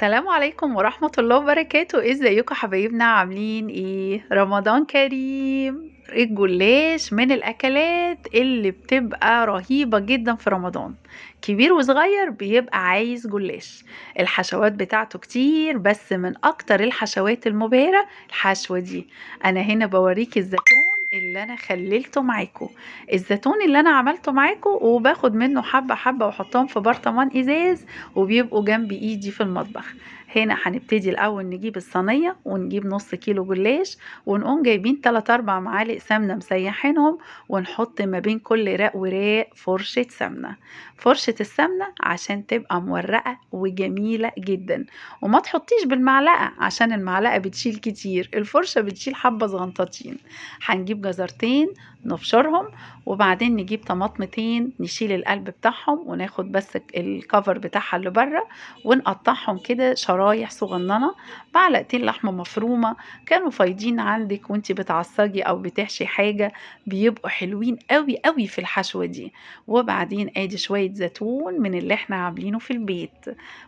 السلام عليكم ورحمة الله وبركاته. ازيكم حبايبنا؟ عاملين ايه؟ رمضان كريم. الجلاش من الاكلات اللي بتبقى رهيبة جدا في رمضان. كبير وصغير بيبقى عايز جلاش. الحشوات بتاعته كتير، بس من اكتر الحشوات المبهرة الحشوة دي. انا هنا بوريك الزيتون اللي انا خللته معاكم. الزيتون اللي انا عملته معاكم، وباخد منه حبة حبة واحطهم في برطمان ازاز، وبيبقوا جنب ايدي في المطبخ. هنا هنبتدي الاول نجيب الصينيه ونجيب نص كيلو جلاش، ونقوم جايبين 3 4 معالق سمنه مسيحينهم، ونحط ما بين كل رق ورق فرشه سمنه. فرشه السمنه عشان تبقى مورقه وجميله جدا. وما تحطيش بالمعلقه عشان المعلقه بتشيل كتير، الفرشه بتشيل حبه صغنطتين. هنجيب جزرتين نبشرهم، وبعدين نجيب طماطمتين نشيل القلب بتاعهم وناخد بس الكفر بتاعها اللي بره، ونقطعهم كده شرايح صغننه. معلقتين لحمه مفرومه كانوا فايضين عندك وانتي بتعصجي او بتحشي حاجه، بيبقوا حلوين قوي قوي في الحشوه دي. وبعدين ادي شويه زيتون من اللي احنا عاملينه في البيت،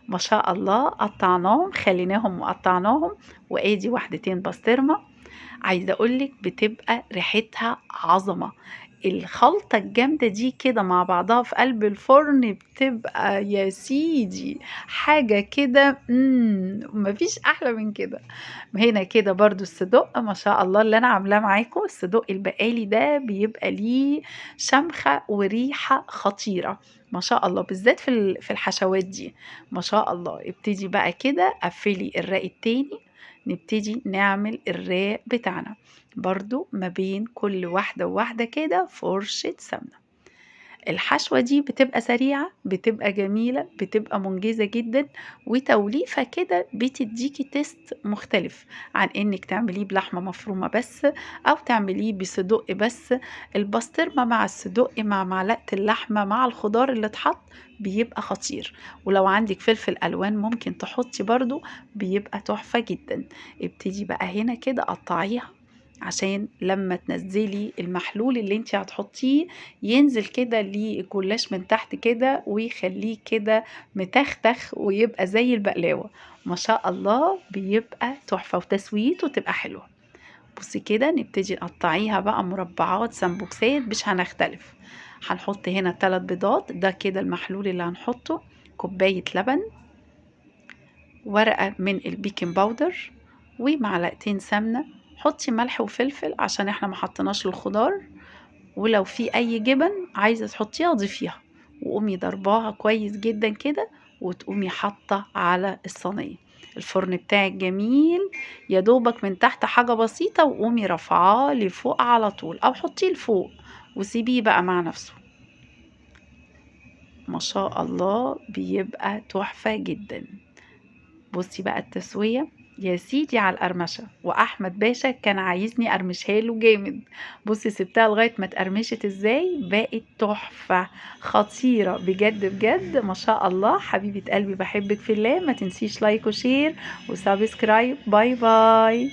ما شاء الله، قطعناهم خليناهم وقطعناهم. وادي واحدتين بسطرمه. عايزه اقولك بتبقى ريحتها عظمه. الخلطة الجامدة دي كده مع بعضها في قلب الفرن بتبقى يا سيدي حاجة كده، مفيش أحلى من كده. هنا كده برضو الصدق ما شاء الله اللي أنا عاملاه معاكم، الصدق البقالي ده بيبقى ليه شمخة وريحة خطيرة ما شاء الله، بالذات في الحشوات دي. ما شاء الله. ابتدي بقى كده قفلي الراق التاني، نبتدي نعمل الراق بتاعنا. برضو ما بين كل واحدة وواحدة كده فرشة سمنة. الحشوة دي بتبقى سريعة، بتبقى جميلة، بتبقى منجزة جدا، وتوليفة كده بتديكي تيست مختلف عن انك تعمليه بلحمة مفرومة بس، او تعمليه بصدق بس. البسطرمة مع الصدق مع معلقة اللحمة مع الخضار اللي اتحط بيبقى خطير. ولو عندك فلفل الوان ممكن تحطي برضو، بيبقى تحفة جدا. ابتدي بقى هنا كده قطعيها، عشان لما تنزلي المحلول اللي انت هتحطيه ينزل كده للجلاش من تحت كده، ويخليه كده متختخ ويبقى زي البقلاوة. ما شاء الله بيبقى تحفة، وتسويته تبقى حلوة. بصي كده نبتدي نقطعيها بقى مربعات سمبوكسات، مش هنختلف. هنحط هنا 3 بيضات، ده كده المحلول اللي هنحطه. كوباية لبن، ورقة من البيكنج باودر، ومعلقتين سمنة. حطي ملح وفلفل عشان احنا ما حطيناش للخضار، ولو في اي جبن عايزة تحطيها ضيفيها. وقومي ضرباها كويس جدا كده، وتقومي حاطة على الصينية. الفرن بتاعك جميل، يا دوبك من تحت حاجة بسيطة، وقومي رفعاه لفوق على طول، او حطيه لفوق وسيبيه بقى مع نفسه. ما شاء الله بيبقى تحفة جدا. بصي بقى التسوية يا سيدي على القرمشة، واحمد باشا كان عايزني ارمشها له جامد. بصي سبتها لغاية ما اتقرمشت ازاي، بقت تحفة خطيرة بجد بجد. ما شاء الله حبيبة قلبي، بحبك في الله. ما تنسيش لايك وشير وسبسكرايب. باي باي.